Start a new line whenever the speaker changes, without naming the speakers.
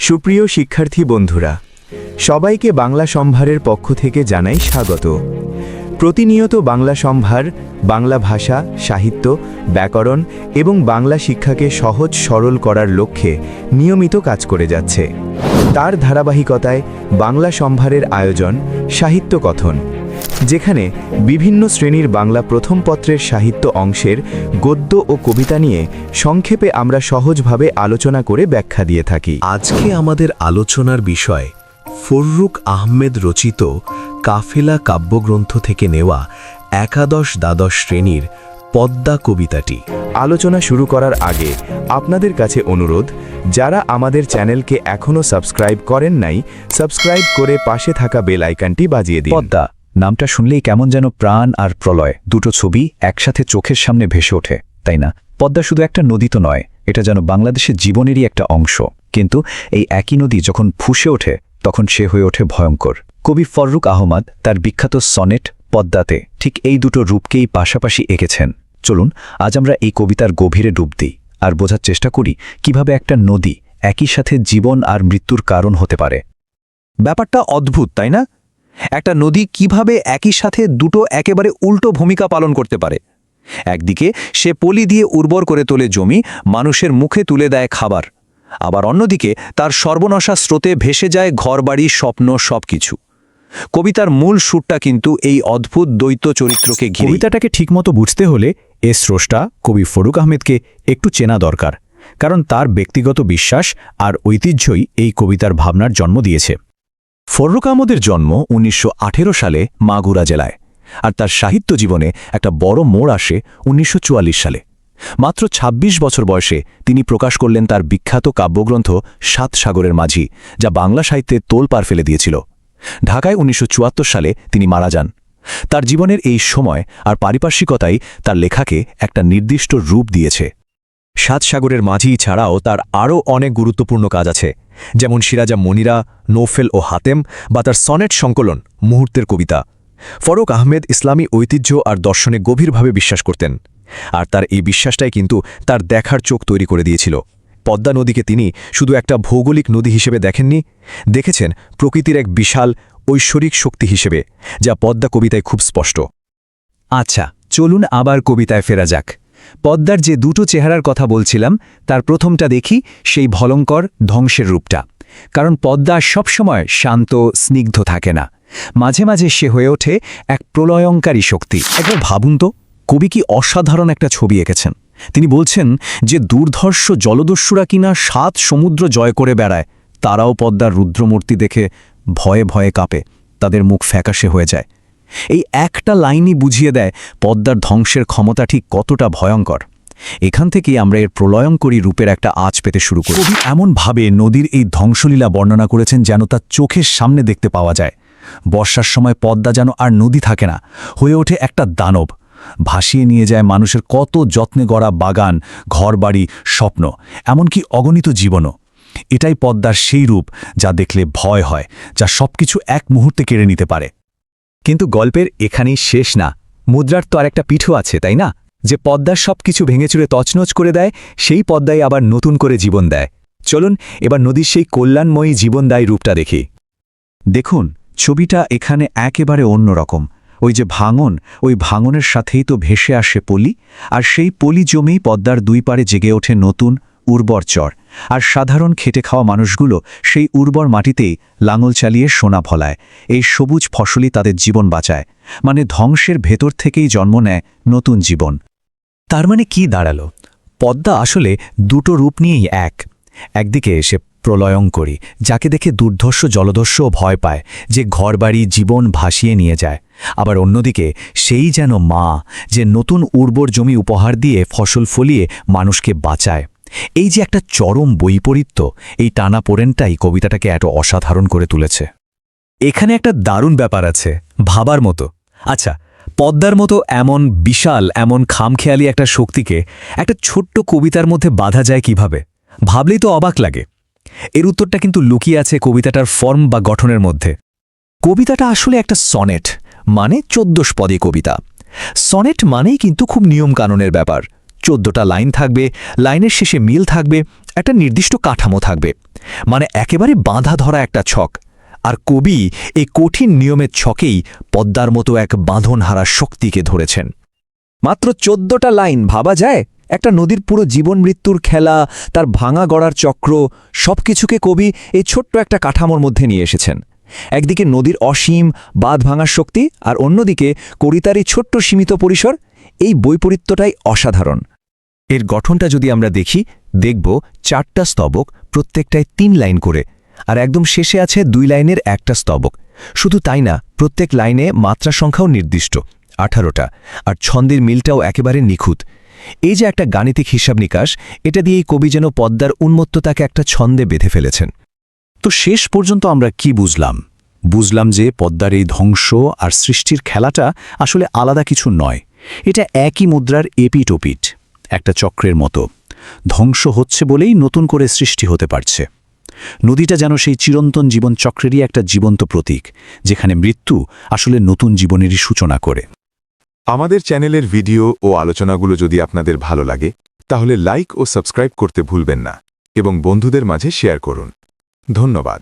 সুপ্রিয় শিক্ষার্থী বন্ধুরা, সবাইকে বাংলা সম্ভারের পক্ষ থেকে জানাই স্বাগত। প্রতিনিয়ত বাংলা সম্ভার বাংলা ভাষা, সাহিত্য, ব্যাকরণ এবং বাংলা শিক্ষাকে সহজ সরল করার লক্ষ্যে নিয়মিত কাজ করে যাচ্ছে। তার ধারাবাহিকতায় বাংলা সম্ভারের আয়োজন সাহিত্য কথন, যেখানে বিভিন্ন শ্রেণীর বাংলা প্রথম পত্রের সাহিত্য অংশের গদ্য ও কবিতা নিয়ে সংক্ষেপে আমরা সহজভাবে আলোচনা করে ব্যাখ্যা দিয়ে থাকি।
আজকে আমাদের আলোচনার বিষয় ফররুখ আহমেদ রচিত কাফেলা কাব্যগ্রন্থ থেকে নেওয়া একাদশ-দ্বাদশ শ্রেণীর পদ্মা কবিতাটি।
আলোচনা শুরু করার আগে আপনাদের কাছে অনুরোধ, যারা আমাদের চ্যানেলকে এখনও সাবস্ক্রাইব করেন নাই, সাবস্ক্রাইব করে পাশে থাকা বেল আইকনটি বাজিয়ে দিন।
পদ্মা নামটা শুনলেই কেমন যেন প্রাণ আর প্রলয় দুটো ছবি একসাথে চোখের সামনে ভেসে ওঠে, তাই না? পদ্মা শুধু একটা নদী তো নয়, এটা যেন বাংলাদেশের জীবনেরই একটা অংশ। কিন্তু এই একই নদী যখন ফুঁসে ওঠে তখন সে হয়ে ওঠে ভয়ঙ্কর। কবি ফররুখ আহমদ তার বিখ্যাত সনেট পদ্মাতে ঠিক এই দুটো রূপকেই পাশাপাশি এঁকেছেন। চলুন আজ আমরা এই কবিতার গভীরে ডুব দিই আর বোঝার চেষ্টা করি কিভাবে একটা নদী একই সাথে জীবন আর মৃত্যুর কারণ হতে পারে।
ব্যাপারটা অদ্ভুত, তাই না? একটা নদী কিভাবে একই সাথে দুটো একেবারে উল্টো ভূমিকা পালন করতে পারে। একদিকে সে পলি দিয়ে উর্বর করে তোলে জমি, মানুষের মুখে তুলে দেয় খাবার, আবার অন্যদিকে তার সর্বনাশা স্রোতে ভেসে যায় ঘরবাড়ি, স্বপ্ন, সবকিছু। কবিতার মূল সুরটা কিন্তু এই অদ্ভুত দ্বৈত চরিত্রকে ঘিরে।
কবিতাটাকে ঠিকমতো বুঝতে হলে এর স্রষ্টা কবি ফররুখ আহমেদকে একটু চেনা দরকার, কারণ তার ব্যক্তিগত বিশ্বাস আর ঐতিহ্যই এই কবিতার ভাবনার জন্ম দিয়েছে।
ফররুখ আহমদের জন্ম ১৯১৮ সালে মাগুরা জেলায়, আর তার সাহিত্য জীবনে একটা বড় মোড় আসে ১৯৪৪ সালে। মাত্র ২৬ বছর বয়সে তিনি প্রকাশ করলেন তার বিখ্যাত কাব্যগ্রন্থ সাত সাগরের মাঝি, যা বাংলা সাহিত্যে তোলপাড় ফেলে দিয়েছিল। ঢাকায় ১৯৭৪ সালে তিনি মারা যান। তার জীবনের এই সময় আর পারিপার্শ্বিকতাই তার লেখাকে একটা নির্দিষ্ট রূপ দিয়েছে। সাত সাগরের মাঝি ছাড়াও তার আরও অনেক গুরুত্বপূর্ণ কাজ আছে, যেমন সিরাজা মনিরা, নৌফেল ও হাতেম, বা তার সনেট সংকলন মুহূর্তের কবিতা। ফররুখ আহমেদ ইসলামী ঐতিহ্য আর দর্শনে গভীরভাবে বিশ্বাস করতেন, আর তার এই বিশ্বাসটাই কিন্তু তার দেখার চোখ তৈরি করে দিয়েছিল। পদ্মা নদীকে তিনি শুধু একটা ভৌগোলিক নদী হিসেবে দেখেননি, দেখেছেন প্রকৃতির এক বিশাল ঐশ্বরিক শক্তি হিসেবে, যা পদ্মা কবিতায় খুব স্পষ্ট।
আচ্ছা, চলুন আবার কবিতায় ফেরা যাক। পদ্মার যে দুটো চেহারার কথা বলছিলাম, তার প্রথমটা দেখি, সেই ভয়ঙ্কর ধ্বংসের রূপটা। কারণ পদ্মা সবসময় শান্ত স্নিগ্ধ থাকে না, মাঝে মাঝে সে হয়ে ওঠে এক প্রলয়ঙ্কারী শক্তি। একবার ভাবুন তো, কবি কি অসাধারণ একটা ছবি এঁকেছেন। তিনি বলছেন যে দুর্ধর্ষ জলদস্যুরা কিনা ৭ সমুদ্র জয় করে বেড়ায়, তারাও পদ্মার রুদ্রমূর্তি দেখে ভয়ে ভয়ে কাঁপে, তাদের মুখ ফ্যাকাশে হয়ে যায়। এই একটা লাইনই বুঝিয়ে দেয় পদ্মার ধ্বংসের ক্ষমতা ঠিক কতটা ভয়ঙ্কর। এখান থেকেই আমরা এর প্রলয়ঙ্করী রূপের একটা আঁচ পেতে শুরু করি। কবি এমনভাবে নদীর এই ধ্বংসলীলা বর্ণনা করেছেন যেন তার চোখের সামনে দেখতে পাওয়া যায়। বর্ষার সময় পদ্মা যেন আর নদী থাকে না, হয়ে ওঠে একটা দানব। ভাসিয়ে নিয়ে যায় মানুষের কত যত্নে গড়া বাগান, ঘরবাড়ি, স্বপ্ন, এমনকি অগণিত জীবনও। এটাই পদ্মার সেই রূপ যা দেখলে ভয় হয়, যা সবকিছু এক মুহূর্তে কেড়ে নিতে পারে। কিন্তু গল্পের এখানেই শেষ না, মুদ্রার তো আর একটা পিঠও আছে, তাই না? যে পদ্মার সবকিছু ভেঙেচুরে তছনছ করে দেয়, সেই পদ্মায় আবার নতুন করে জীবন দেয়। চলুন এবার নদীর সেই কল্যাণময়ী জীবনদায়ী রূপটা দেখি। দেখুন, ছবিটা এখানে একেবারে অন্যরকম। ওই যে ভাঙন, ওই ভাঙনের সাথেই তো ভেসে আসে পলি, আর সেই পলি জমেই পদ্মার দুই পারে জেগে ওঠে নতুন উর্বর চর। আর সাধারণ খেটে খাওয়া মানুষগুলো সেই উর্বর মাটিতেই লাঙল চালিয়ে সোনা ফলায়। এই সবুজ ফসলই তাদের জীবন বাঁচায়, মানে ধ্বংসের ভেতর থেকেই জন্ম নেয় নতুন জীবন। তার মানে কি দাঁড়ালো? পদ্মা আসলে দুটো রূপ নিয়েই এক। একদিকে এসে প্রলয়ঙ্করী, যাকে দেখে দুর্ধর্ষ জলদস্যুও ভয় পায়, যে ঘরবাড়ি জীবন ভাসিয়ে নিয়ে যায়। আবার অন্যদিকে সেই যেন মা, যে নতুন উর্বর জমি উপহার দিয়ে ফসল ফলিয়ে মানুষকে বাঁচায়। এই যে একটা চরম বৈপরীত্য, এই টানাপোড়েনটাই কবিতাটাকে এত অসাধারণ করে তুলেছে। এখানে একটা দারুণ ব্যাপার আছে, ভাবার মতো। আচ্ছা, পদ্মার মতো এমন বিশাল, এমন খামখেয়ালি একটা শক্তিকে একটা ছোট্ট কবিতার মধ্যে বাঁধা যায় কিভাবে? ভাবলেই তো অবাক লাগে। এর উত্তরটা কিন্তু লুকিয়ে আছে কবিতাটার ফর্ম বা গঠনের মধ্যে। কবিতাটা আসলে একটা সনেট, মানে ১৪ পদী কবিতা। সনেট মানেই কিন্তু খুব নিয়মকানুনের ব্যাপার। ১৪টা লাইন থাকবে, লাইনের শেষে মিল থাকবে, একটা নির্দিষ্ট কাঠামো থাকবে।
মানে একেবারে বাঁধা ধরা একটা ছক। আর কবি এই কঠিন নিয়মের ছকেই পদ্মার মতো এক বাঁধনহারা শক্তিকে ধরেছেন।
মাত্র 14টা লাইন, ভাবা যায়? একটা নদীর পুরো জীবন মৃত্যুর খেলা, তার ভাঙা গড়ার চক্র, সবকিছুকে কবি এই ছোট্ট একটা কাঠামোর মধ্যে নিয়ে এসেছেন। একদিকে নদীর অসীম বাঁধ ভাঙার শক্তি, আর অন্যদিকে কবিতার এই ছোট্ট সীমিত পরিসর। এই বৈপরীত্যটাই অসাধারণ।
এর গঠনটা যদি আমরা দেখি, দেখব 4টা স্তবক, প্রত্যেকটায় 3 লাইন করে, আর একদম শেষে আছে 2 লাইনের একটা স্তবক। শুধু তাই না, প্রত্যেক লাইনে মাত্রা সংখ্যাও নির্দিষ্ট, 18টা, আর ছন্দের মিলটাও একেবারে নিখুঁত। এই যে একটা গাণিতিক হিসাব নিকাশ, এটা দিয়েই কবি যেন পদ্মার উন্মত্ততাকে একটা ছন্দে বেঁধে ফেলেছেন।
তো শেষ পর্যন্ত আমরা কি বুঝলাম? বুঝলাম যে পদ্মার এই ধ্বংস আর সৃষ্টির খেলাটা আসলে আলাদা কিছু নয়। এটা একই মুদ্রার এপিট ওপিট, একটা চক্রের মতো। ধ্বংস হচ্ছে বলেই নতুন করে সৃষ্টি হতে পারছে। নদীটা যেন সেই চিরন্তন জীবন চক্রেরই একটা জীবন্ত প্রতীক, যেখানে মৃত্যু আসলে নতুন জীবনেরই সূচনা করে।
আমাদের চ্যানেলের ভিডিও ও আলোচনাগুলো যদি আপনাদের ভালো লাগে, তাহলে লাইক ও সাবস্ক্রাইব করতে ভুলবেন না এবং বন্ধুদের মাঝে শেয়ার করুন। ধন্যবাদ।